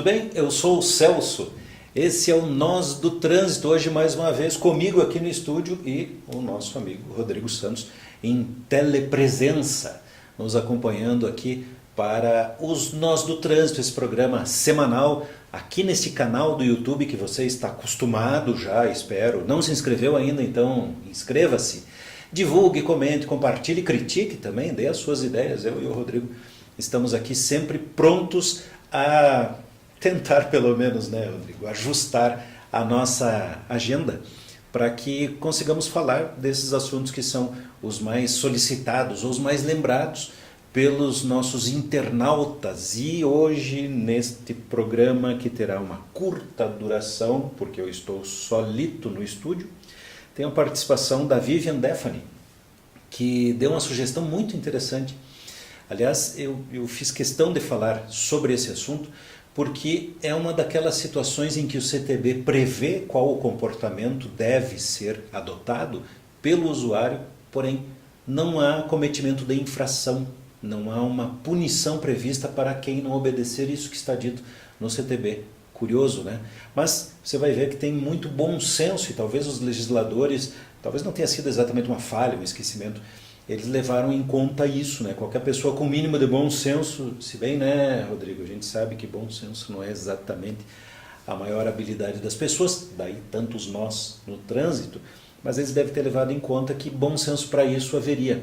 tudo bem? Eu sou o Celso. Esse é o Nós do Trânsito, hoje mais uma vez comigo aqui no estúdio e o nosso amigo Rodrigo Santos em telepresença, nos acompanhando aqui para os Nós do Trânsito, esse programa semanal aqui nesse canal do YouTube que você está acostumado já, espero. Não se inscreveu ainda, então inscreva-se. Divulgue, comente, compartilhe, critique também, dê as suas ideias. Eu e o Rodrigo estamos aqui sempre prontos a tentar, pelo menos, né, Rodrigo, ajustar a nossa agenda para que consigamos falar desses assuntos que são os mais solicitados, ou os mais lembrados pelos nossos internautas. E hoje, neste programa que terá uma curta duração, porque eu estou solito no estúdio, tem a participação da Vivian Defany, que deu uma sugestão muito interessante. Aliás, eu fiz questão de falar sobre esse assunto, porque é uma daquelas situações em que o CTB prevê qual o comportamento deve ser adotado pelo usuário, porém não há cometimento de infração, não há uma punição prevista para quem não obedecer isso que está dito no CTB. Curioso, né? Mas você vai ver que tem muito bom senso e talvez os legisladores, talvez não tenha sido exatamente uma falha, um esquecimento, eles levaram em conta isso, né? Qualquer pessoa com mínimo de bom senso, se bem, né, Rodrigo, a gente sabe que bom senso não é exatamente a maior habilidade das pessoas, daí tantos nós no trânsito, mas eles devem ter levado em conta que bom senso para isso haveria.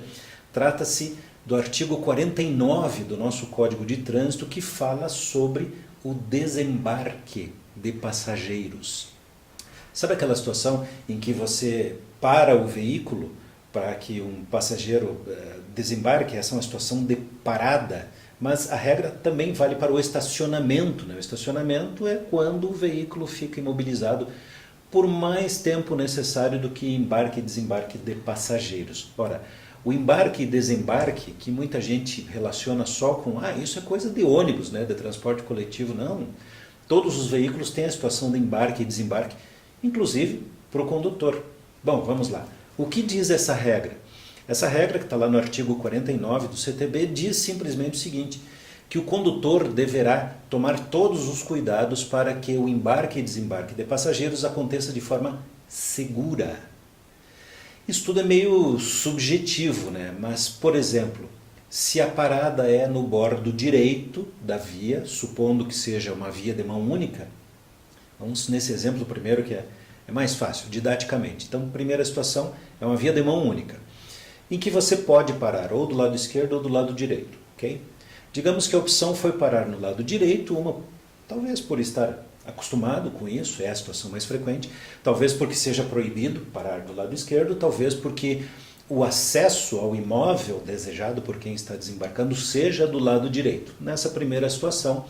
Trata-se do artigo 49 do nosso Código de Trânsito, que fala sobre o desembarque de passageiros. Sabe aquela situação em que você para o veículo para que um passageiro desembarque? Essa é uma situação de parada, mas a regra também vale para o estacionamento, né? O estacionamento é quando o veículo fica imobilizado por mais tempo necessário do que embarque e desembarque de passageiros. Ora, o embarque e desembarque, que muita gente relaciona só com, isso é coisa de ônibus, né, de transporte coletivo. Não, todos os veículos têm a situação de embarque e desembarque, inclusive para o condutor. Bom, vamos lá. O que diz essa regra? Essa regra, que está lá no artigo 49 do CTB, diz simplesmente o seguinte, que o condutor deverá tomar todos os cuidados para que o embarque e desembarque de passageiros aconteça de forma segura. Isso tudo é meio subjetivo, né? Mas, por exemplo, se a parada é no bordo direito da via, supondo que seja uma via de mão única, vamos nesse exemplo primeiro que é mais fácil, didaticamente. Então, primeira situação é uma via de mão única, em que você pode parar ou do lado esquerdo ou do lado direito, ok? Digamos que a opção foi parar no lado direito, talvez por estar acostumado com isso, é a situação mais frequente, talvez porque seja proibido parar do lado esquerdo, talvez porque o acesso ao imóvel desejado por quem está desembarcando seja do lado direito. Nessa primeira situação,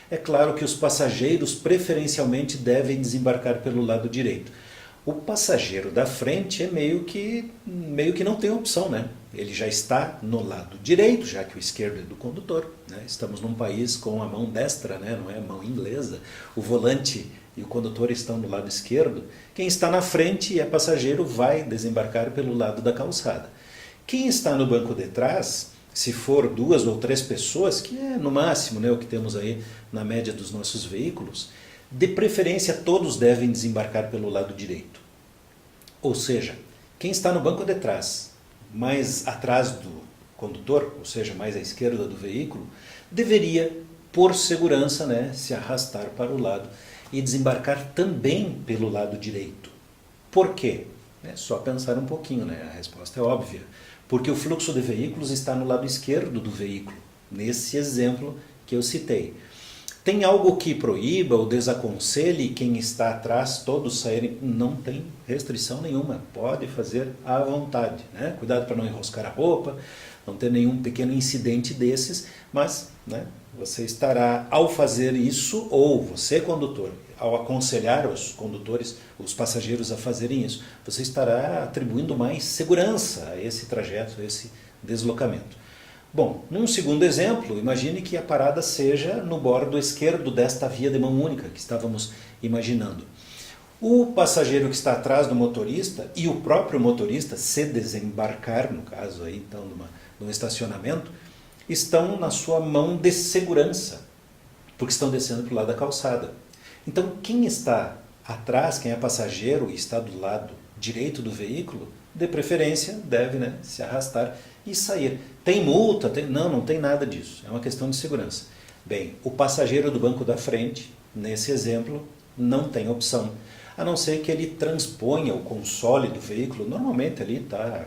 é claro que os passageiros preferencialmente devem desembarcar pelo lado direito. O passageiro da frente é meio que não tem opção, né? Ele já está no lado direito, já que o esquerdo é do condutor, né? Estamos num país com a mão destra, né? Não é a mão inglesa. O volante e o condutor estão do lado esquerdo. Quem está na frente e é passageiro vai desembarcar pelo lado da calçada. Quem está no banco de trás, se for 2 ou 3 pessoas, que é no máximo, né, o que temos aí na média dos nossos veículos, de preferência todos devem desembarcar pelo lado direito. Ou seja, quem está no banco de trás, mais atrás do condutor, ou seja, mais à esquerda do veículo, deveria, por segurança, né, se arrastar para o lado e desembarcar também pelo lado direito. Por quê? É só pensar um pouquinho, né? A resposta é óbvia. Porque o fluxo de veículos está no lado esquerdo do veículo, nesse exemplo que eu citei. Tem algo que proíba ou desaconselhe quem está atrás todos saírem? Não tem restrição nenhuma, pode fazer à vontade, né? Cuidado para não enroscar a roupa, não ter nenhum pequeno incidente desses, mas, né, você estará, ao fazer isso, ou você, condutor, ao aconselhar os condutores, os passageiros a fazerem isso, você estará atribuindo mais segurança a esse trajeto, a esse deslocamento. Bom, num segundo exemplo, imagine que a parada seja no bordo esquerdo desta via de mão única que estávamos imaginando. O passageiro que está atrás do motorista e o próprio motorista, se desembarcar, no caso aí, então, de um estacionamento, estão na sua mão de segurança. porque estão descendo para o lado da calçada. Então, quem está atrás, quem é passageiro e está do lado direito do veículo, de preferência, deve, né, se arrastar e sair. Tem multa? Não, não tem nada disso. É uma questão de segurança. Bem, o passageiro do banco da frente, nesse exemplo, não tem opção, a não ser que ele transponha o console do veículo. Normalmente ali está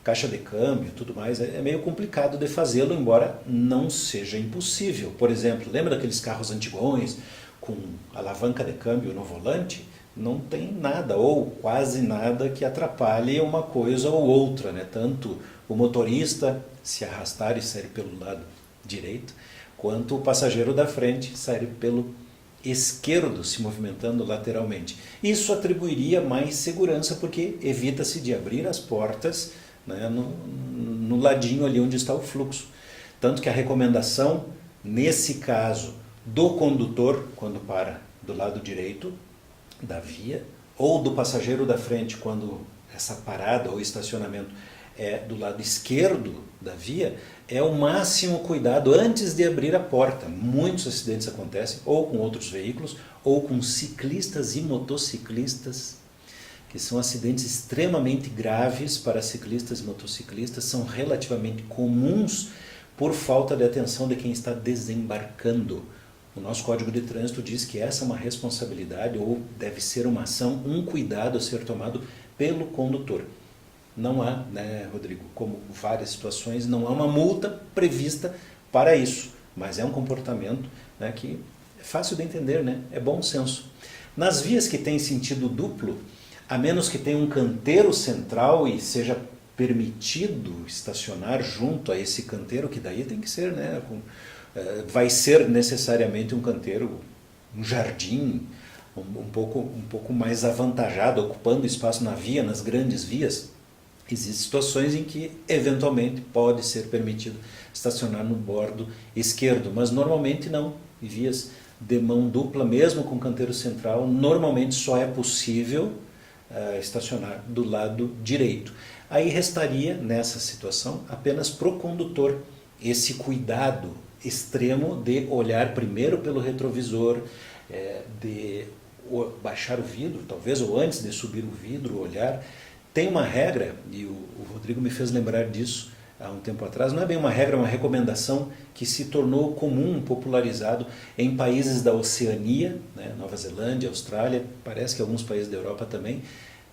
caixa de câmbio e tudo mais. É meio complicado de fazê-lo, embora não seja impossível. Por exemplo, lembra daqueles carros antigões com alavanca de câmbio no volante? Não tem nada ou quase nada que atrapalhe uma coisa ou outra, né? Tanto o motorista se arrastar e sair pelo lado direito, quanto o passageiro da frente sair pelo esquerdo, se movimentando lateralmente. Isso atribuiria mais segurança, porque evita-se de abrir as portas, né, no ladinho ali onde está o fluxo. Tanto que a recomendação, nesse caso, do condutor, quando para do lado direito da via, ou do passageiro da frente, quando essa parada ou estacionamento é do lado esquerdo da via, é o máximo cuidado antes de abrir a porta. Muitos acidentes acontecem ou com outros veículos, ou com ciclistas e motociclistas, que são acidentes extremamente graves para ciclistas e motociclistas, são relativamente comuns por falta de atenção de quem está desembarcando. O nosso Código de Trânsito diz que essa é uma responsabilidade, ou deve ser uma ação, um cuidado a ser tomado pelo condutor. Não há, né, Rodrigo, como várias situações, não há uma multa prevista para isso, mas é um comportamento, né, que é fácil de entender, né, é bom senso. Nas vias que têm sentido duplo, a menos que tenha um canteiro central e seja permitido estacionar junto a esse canteiro, que daí tem que ser, né, vai ser necessariamente um canteiro, um jardim, um pouco mais avantajado, ocupando espaço na via, nas grandes vias. Existem situações em que, eventualmente, pode ser permitido estacionar no bordo esquerdo, mas normalmente não. Em vias de mão dupla, mesmo com canteiro central, normalmente só é possível estacionar do lado direito. Aí restaria, nessa situação, apenas para o condutor esse cuidado extremo de olhar primeiro pelo retrovisor, de baixar o vidro, talvez, ou antes de subir o vidro, olhar. Tem uma regra, e o Rodrigo me fez lembrar disso há um tempo atrás, não é bem uma regra, é uma recomendação que se tornou comum, popularizado em países da Oceania, né, Nova Zelândia, Austrália, parece que alguns países da Europa também,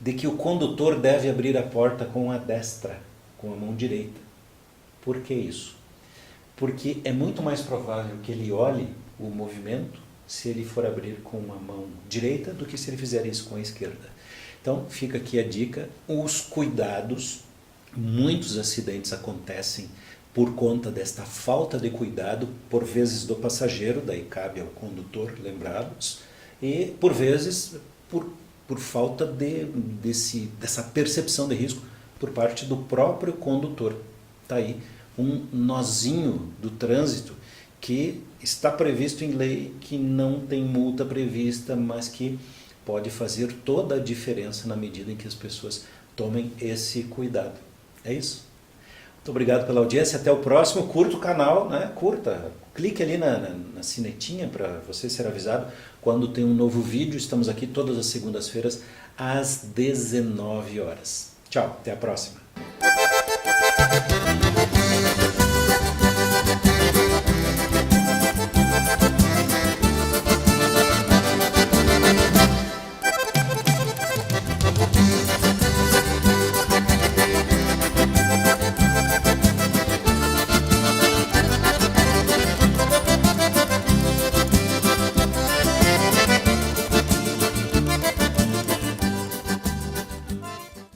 de que o condutor deve abrir a porta com a destra, com a mão direita. Por que isso? Porque é muito mais provável que ele olhe o movimento se ele for abrir com a mão direita do que se ele fizer isso com a esquerda. Então, fica aqui a dica, os cuidados. Muitos acidentes acontecem por conta desta falta de cuidado, por vezes do passageiro, daí cabe ao condutor lembrá-los, e por vezes por falta dessa percepção de risco por parte do próprio condutor. Está aí um nozinho do trânsito que está previsto em lei, que não tem multa prevista, mas que pode fazer toda a diferença na medida em que as pessoas tomem esse cuidado. É isso. Muito obrigado pela audiência. Até o próximo. Curta o canal, né? Curta. Clique ali na sinetinha para você ser avisado quando tem um novo vídeo. Estamos aqui todas as segundas-feiras às 19 horas. Tchau. Até a próxima.